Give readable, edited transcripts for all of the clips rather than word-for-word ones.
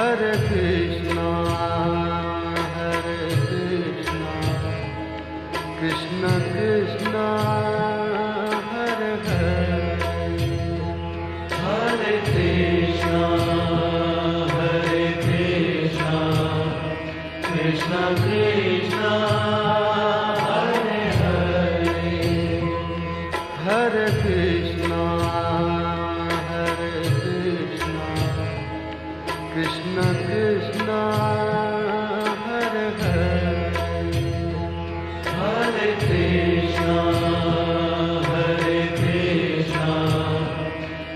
Hare Krishna, Krishna Krishna, Hare Hare, Hare Krishna, Krishna Krishna, Hare Hare, Hare Krishna, Krishna Krishna, Hare Hare, Hare Krishna,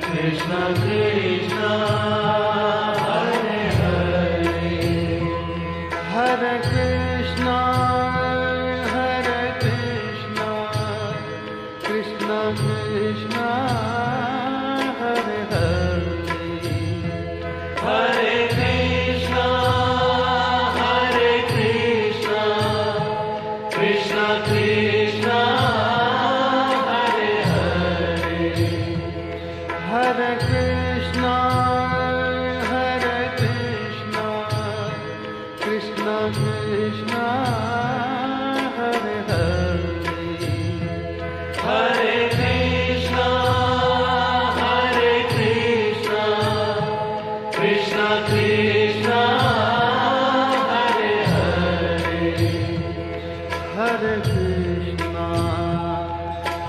Krishna Krishna, Hare Hare, Hare Krishna, Krishna Krishna, Hare Hare, Hare Krishna, Krishna Krishna, Hare Hare, Hare Krishna, Krishna Krishna, Hare Hare,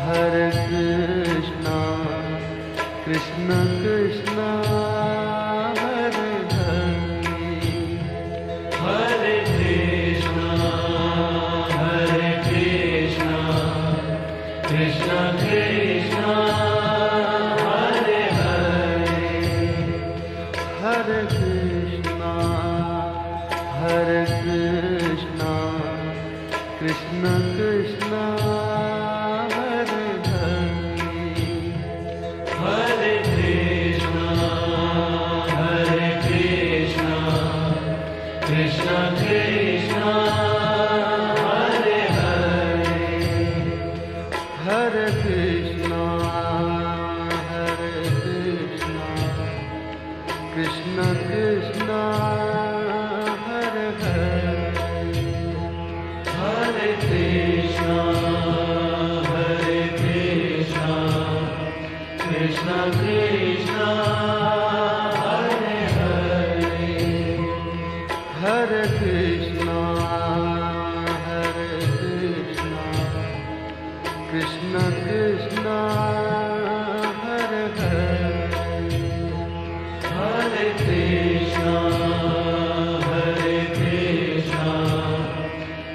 Hare Krishna, Krishna Krishna, Hare Hare, Hare Krishna, Krishna Krishna, Hare Hare, Hare Krishna, Krishna Krishna, Hare Hare, Hare Krishna, Krishna Krishna, Hare Hare, Hare Krishna, Krishna Krishna, Hare Hare, Hare Krishna, Krishna Krishna, Hare Hare, Hare Krishna, Krishna Krishna, Hare Hare, Hare Krishna, Krishna Krishna, Hare Hare, Hare Krishna,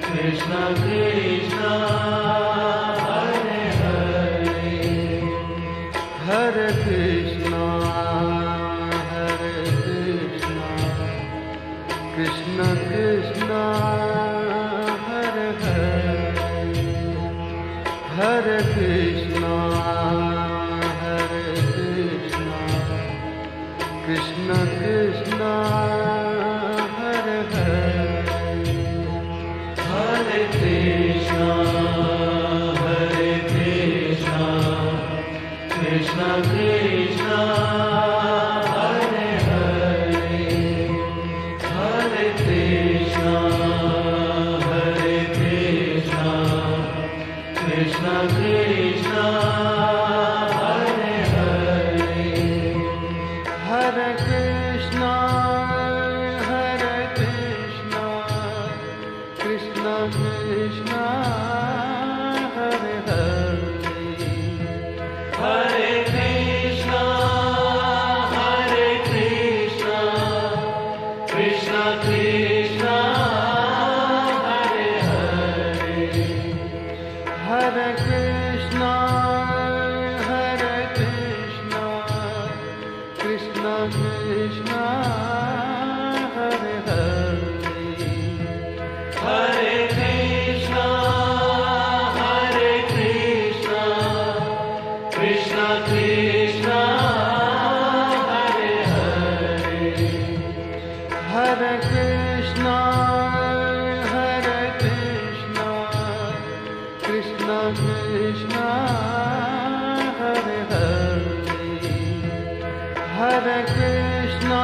Krishna Krishna, Hare Hare, Hare Krishna, Krishna Krishna, Hare Hare, Hare Krishna, Krishna Krishna, Hare Hare, Hare Krishna, Krishna Krishna, Hare Hare, Hare Krishna, Krishna Krishna, Hare Hare, Hare Krishna, Krishna Krishna, Hare Hare, Hare Krishna, Krishna Krishna, Hare Hare, Hare Krishna, Krishna Krishna, Hare Hare, Hare Krishna, Krishna Krishna, Hare Hare, Hare Krishna, Krishna Krishna, Hare Hare, Hare Krishna,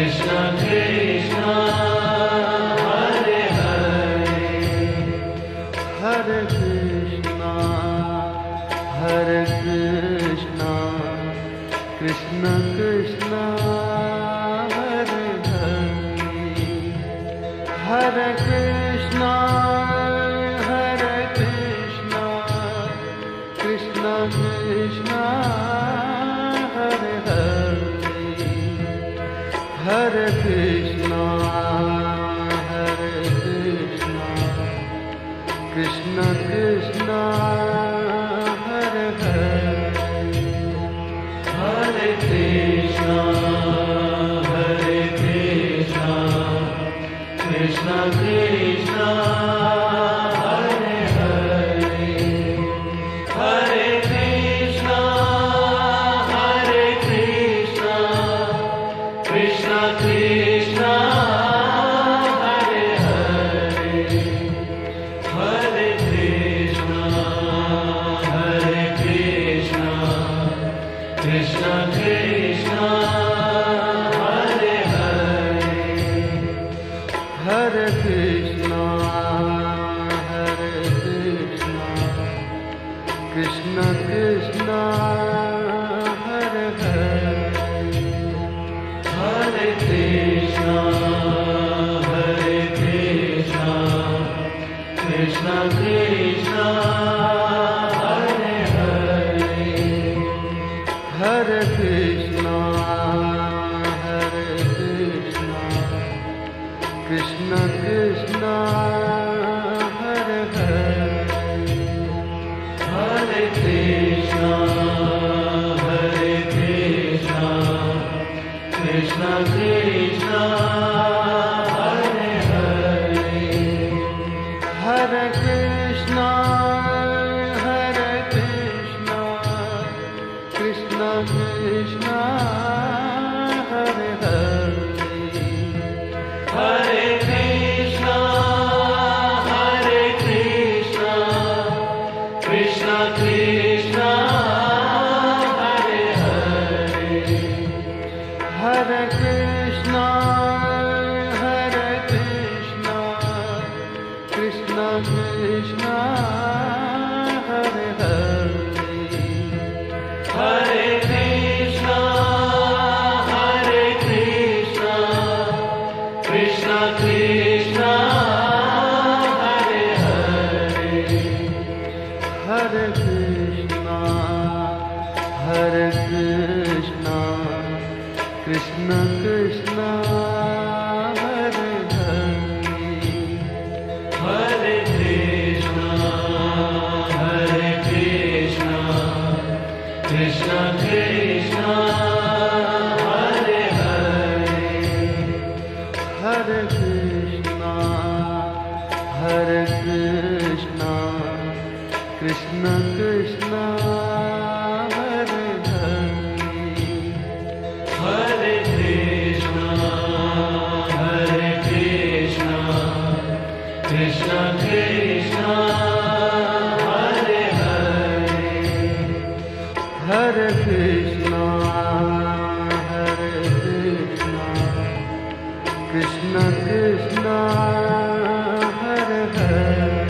Krishna Krishna Hare Hare Hare Krishna Hare Krishna Krishna Krishna Hare Hare Hare Krishna Hare Krishna Krishna Krishna Hare Hare Hare Krishna Hare Krishna Krishna Krishna Hare Hare Hare Krishna Hare Krishna Krishna Krishna Hare Hare Hare Krishna Hare Krishna Krishna Krishna Hare Hare Hare Krishna Hare Krishna Krishna Krishna Hare Hare Hare Krishna Hare Krishna Krishna Krishna Hare Hare Hare Krishna Hare Krishna Krishna Krishna Hare Hare Hare Krishna Hare Krishna Krishna Krishna Hare Hare Hare Krishna Hare Krishna Krishna Krishna Hare Hare Hare Krishna Hare Krishna Krishna Krishna Hare Hare Hare Krishna Hare Krishna Krishna Krishna Hare Hare Hare Krishna Hare Krishna Krishna Krishna Hare Hare Hare Krishna Hare Krishna Krishna Krishna Hare Hare Hare Krishna Hare Krishna Krishna Krishna Hare Hare Hare Krishna Hare Krishna Krishna Krishna Hare Hare Hare Krishna Hare Krishna Krishna Krishna Hare Hare Hare Krishna Hare Krishna Krishna Krishna Hare Hare Hare Krishna Hare Krishna Krishna Krishna Hare Hare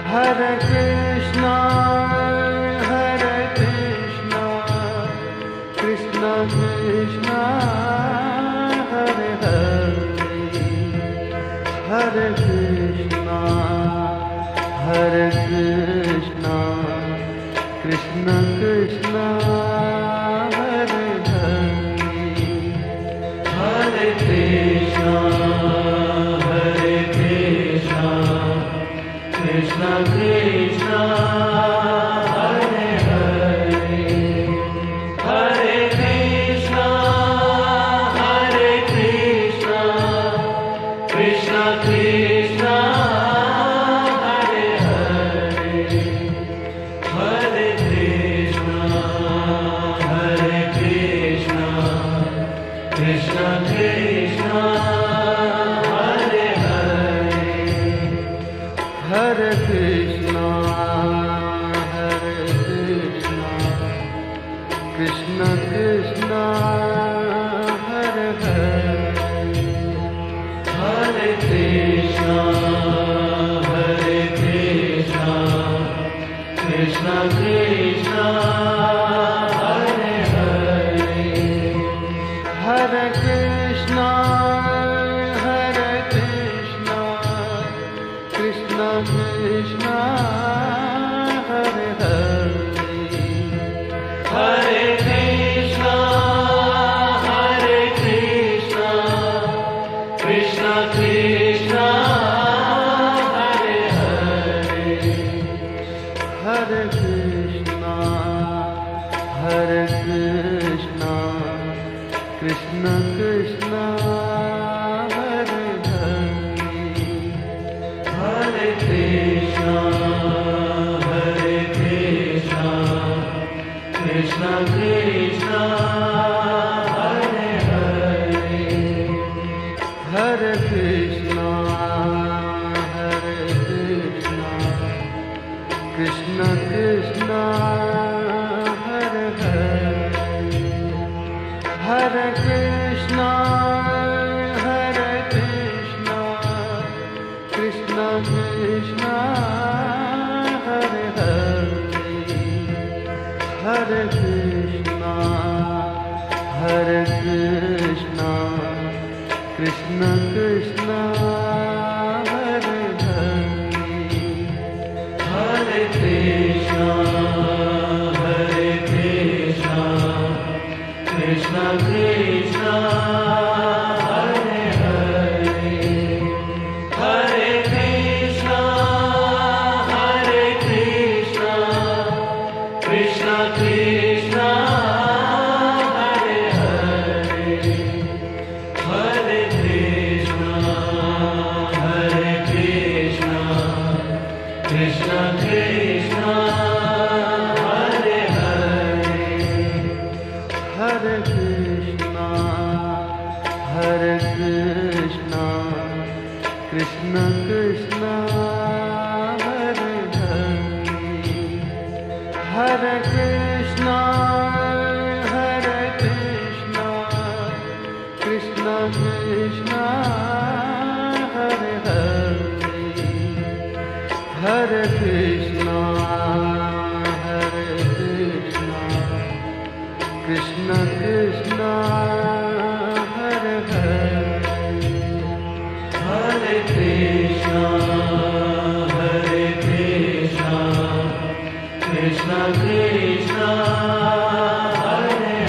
Hare Krishna Hare Krishna Krishna Krishna Hare Hare Hare Krishna Hare Krishna Krishna Krishna Hare Hare Hare Krishna Hare Krishna Krishna Krishna Hare Hare Hare Krishna Hare Krishna Krishna Krishna Hare Hare Hare Krishna Hare Krishna Krishna Krishna Hare Hare Hare Krishna Hare Krishna Krishna Krishna Hare Krishna Krishna Hare Hare Hare Krishna Hare Krishna Krishna Krishna Hare Hare Hare Krishna Hare Krishna Krishna Krishna Hare Hare Hare Krishna Hare Krishna Krishna Krishna Hare Hare Hare Krishna Hare Krishna Krishna Krishna Hare Hare Hare Krishna Hare Krishna Krishna Krishna Hare Hare Hare Krishna Hare Krishna Krishna Krishna Hare Hare Hare Krishna Hare Krishna Krishna Krishna Hare Hare Hare Krishna Hare Krishna Krishna Krishna Hare Hare Hare Krishna Hare Krishna Krishna Krishna Hare Hare Hare Krishna Hare Krishna Krishna Krishna Hare Hare Hare Krishna Hare Krishna Krishna Krishna Hare Hare Hare Krishna Hare Krishna Krishna Krishna Hare Hare Hare Krishna Hare Krishna Krishna Krishna Hare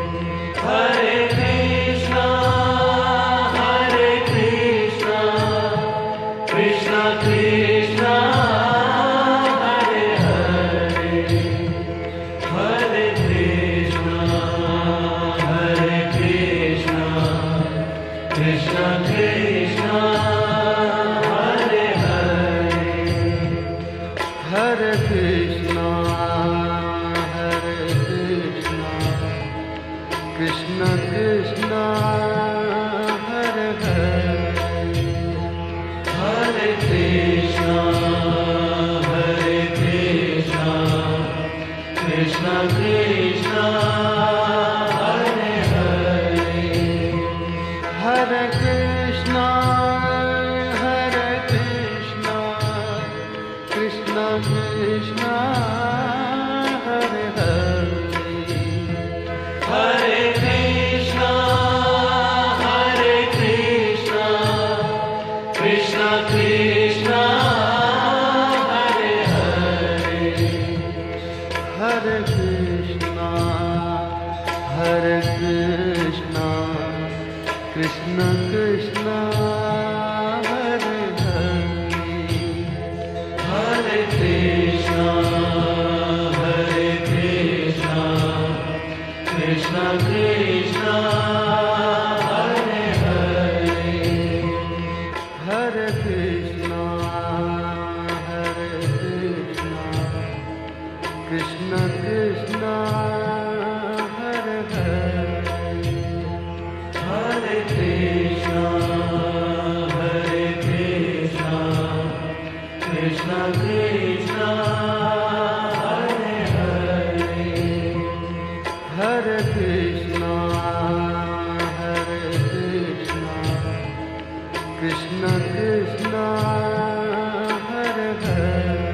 Hare Hare Krishna Hare Krishna Krishna Krishna Hare Hare Hare Krishna Hare Krishna Krishna Krishna Hare Hare Hare Krishna Hare Krishna Krishna Krishna Hare Hare Hare Krishna Hare Krishna Krishna Krishna Hare Hare Hare Krishna Hare Krishna Krishna Krishna Hare Hare Hare Krishna Hare Krishna Krishna Krishna Hare Hare Hare Krishna Hare Krishna Krishna Krishna Hare Hare Hare Krishna Hare Krishna Krishna Krishna Hare Hare Hare Krishna Hare Krishna Krishna Krishna Hare Hare Hare Krishna Hare Krishna Krishna Krishna Hare Hare Hare Krishna Hare Krishna Krishna Krishna Hare Hare Hare Krishna Hare Krishna Krishna Krishna Hare Hare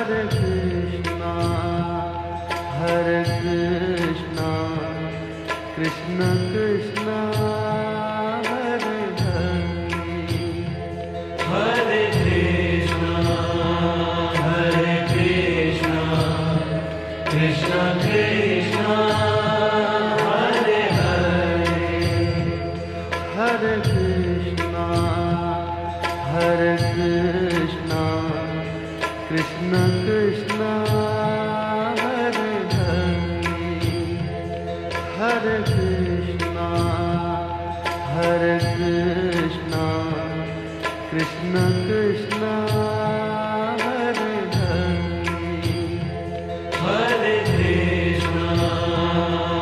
Hare Krishna, Hare Krishna, Krishna Krishna, Hare Hare, Hare Krishna, Hare Krishna, Krishna Krishna, Hare Hare, Hare Krishna, Hare Krishna, Krishna Krishna, Hare Hare, Hare Krishna, Hare Krishna, Krishna Krishna, Hare Hare, Hare Krishna,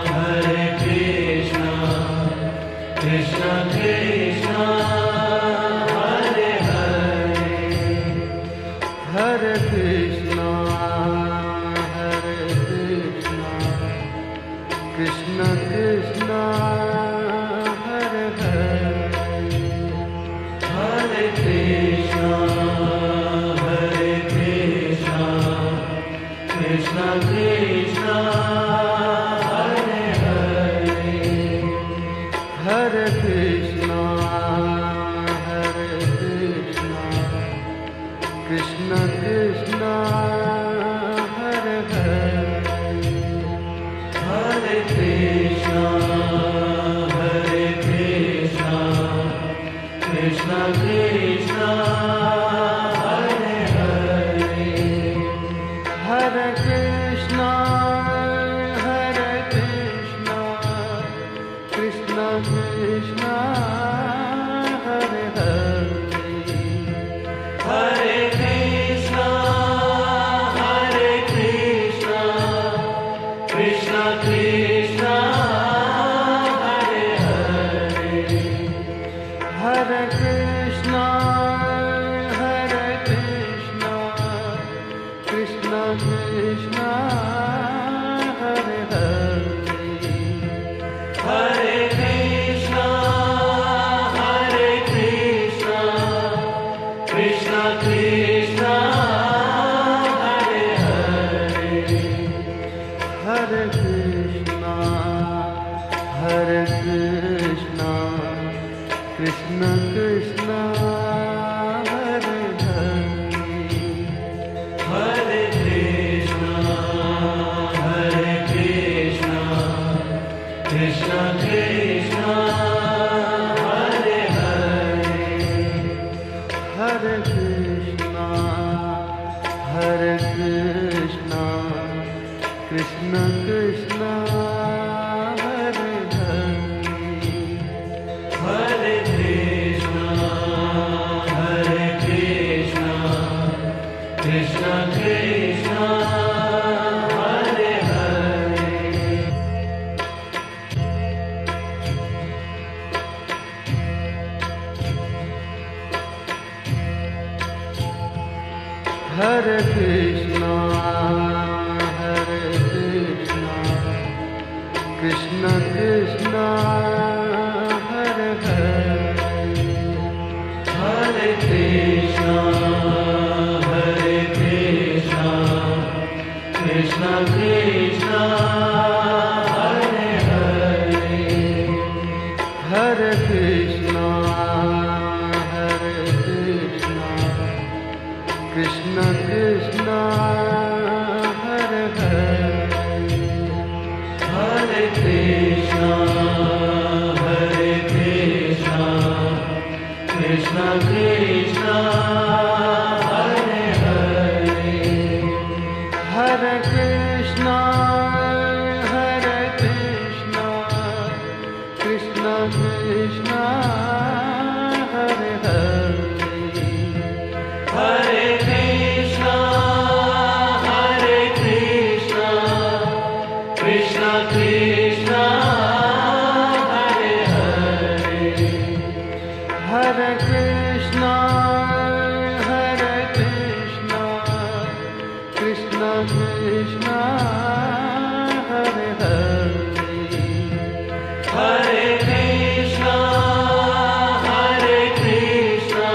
Hare Krishna, Krishna Krishna, Hare Hare, Hare Krishna, Hare Krishna, Krishna Krishna, Hare Hare, Hare Krishna, Hare Krishna, Krishna Krishna, Hare Hare, Hare Krishna, Hare Krishna, Krishna Krishna, Hare Hare, Hare Krishna, Hare Krishna, Krishna Krishna, Hare Hare, Hare Krishna, Hare Krishna, Krishna Krishna, Hare Hare, Hare Krishna, Hare Krishna, Krishna Krishna, Hare Hare, Hare Krishna, Hare Krishna, Krishna Krishna, Hare Hare, Hare Krishna, Hare Krishna, Krishna Krishna, Hare Hare, Hare Krishna, Hare Krishna, Krishna Krishna, Hare Hare, Hare Krishna, Hare Krishna, Krishna Krishna, Hare Hare, Hare Krishna, Hare Krishna, Krishna Krishna, Hare Hare, Hare Krishna, Hare Krishna, Krishna Krishna, Hare Hare, Hare Krishna, Hare Krishna, Krishna Krishna, Hare Hare, Hare Krishna, Hare Krishna, Krishna Krishna, Hare Hare, Hare Krishna, Hare Krishna, Krishna Krishna, Hare Hare, Hare Krishna, Hare Krishna, Krishna Krishna, Hare Hare, Hare Krishna, Hare Krishna, Krishna Krishna, Hare Hare, Hare Krishna, Hare Krishna, Krishna Krishna, Hare Hare, Hare Krishna, Hare Krishna, Krishna Krishna, Hare Hare, Hare Krishna, Hare Krishna,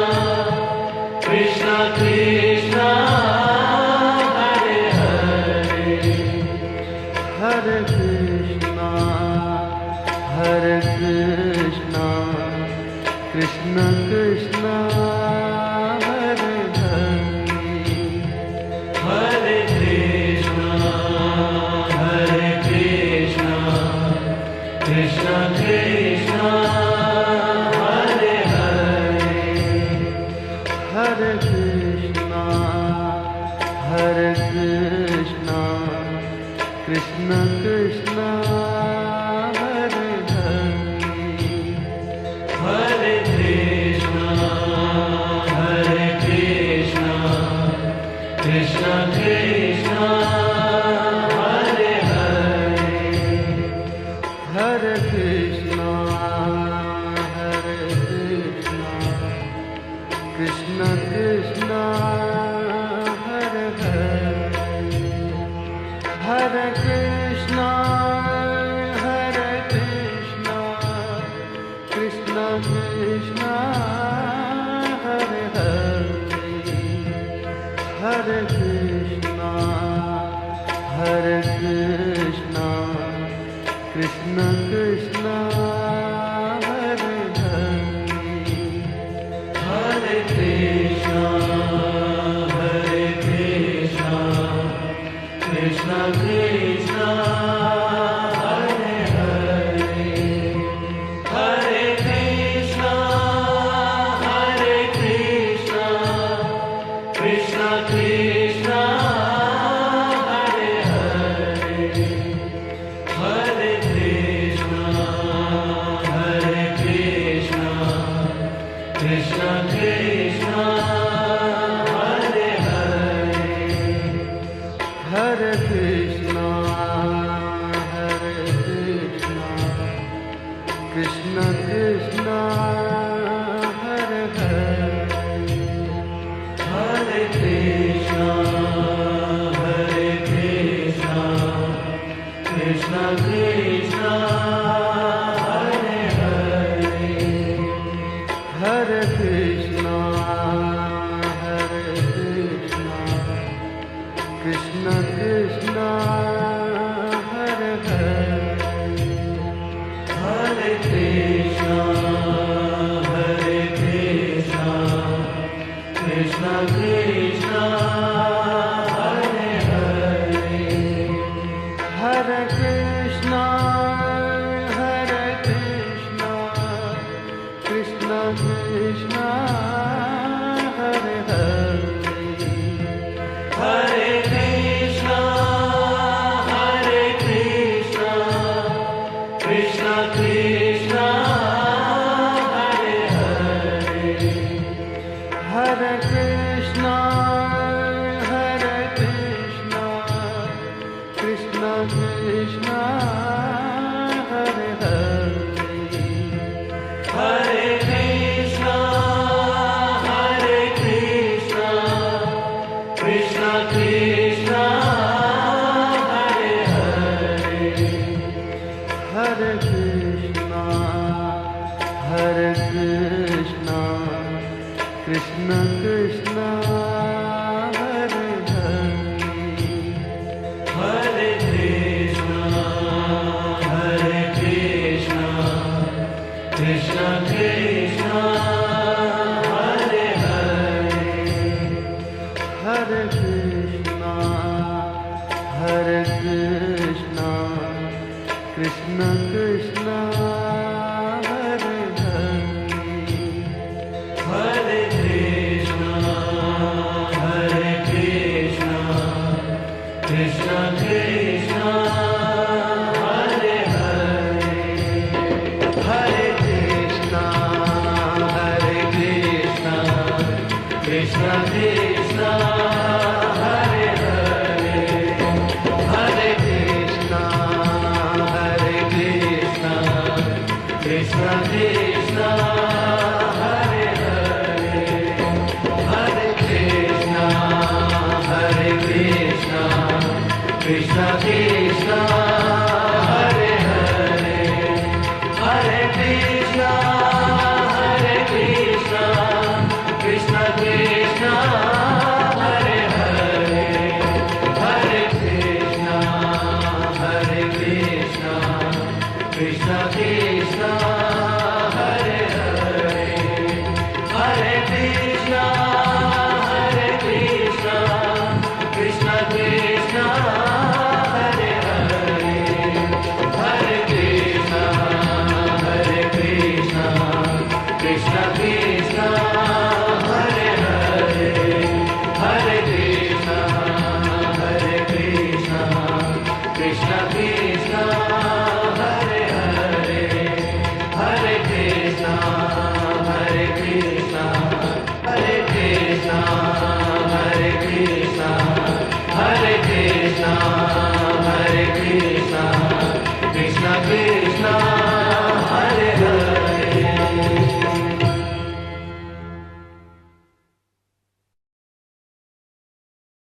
Krishna Krishna, Hare Krishna, Krishna Krishna, Hare Hare, Hare Krishna, Hare Krishna, Krishna Krishna, Hare Hare, Hare Krishna, Hare Krishna, Krishna Krishna, Hare Hare, Hare Krishna, Hare Krishna, Krishna Krishna, Hare Hare, Hare Krishna, Hare Krishna, Krishna Krishna, Hare Hare, Hare Krishna, Hare Krishna, Krishna Krishna, Hare Hare, Hare Krishna, Hare Krishna, Krishna Krishna, Hare Hare, Hare Krishna, Hare Krishna, Krishna Krishna, Hare Hare, Hare Krishna, Hare Krishna, Krishna Krishna, Hare Hare, Hare Krishna, Hare Krishna, Krishna Krishna, Hare Hare, Hare Krishna, Hare Krishna, Krishna Krishna, Hare Hare, Hare Krishna, Hare Krishna, Krishna Krishna, Hare Hare, Hare Krishna, Hare Krishna, Krishna Krishna, Hare Hare, Hare Krishna, Hare Krishna, Krishna Krishna, Hare Hare, Hare Krishna, Hare Krishna, Krishna Krishna, Hare Hare, Hare Krishna, Hare Krishna, Krishna Krishna, Hare Hare, Hare Krishna, Hare Krishna, Krishna Krishna, Hare Hare, Hare Krishna, Hare Krishna, Krishna Krishna, Hare Hare, Hare Krishna, Hare Krishna, Krishna Krishna, Hare Hare, Hare Krishna, Hare Krishna, Krishna Krishna, Hare Hare, Hare Krishna, Hare Krishna, Krishna Krishna, Hare Hare, Hare Krishna, Hare Krishna, Krishna Krishna, Hare Hare, Hare Krishna, Hare Krishna, Krishna Krishna, Hare Hare, Hare Krishna, Hare Krishna, Krishna Krishna, Hare Hare, Hare Krishna, Hare Krishna, Krishna Krishna, Hare Hare, Hare Krishna, Hare Krishna, Krishna Krishna, Hare Krishna Krishna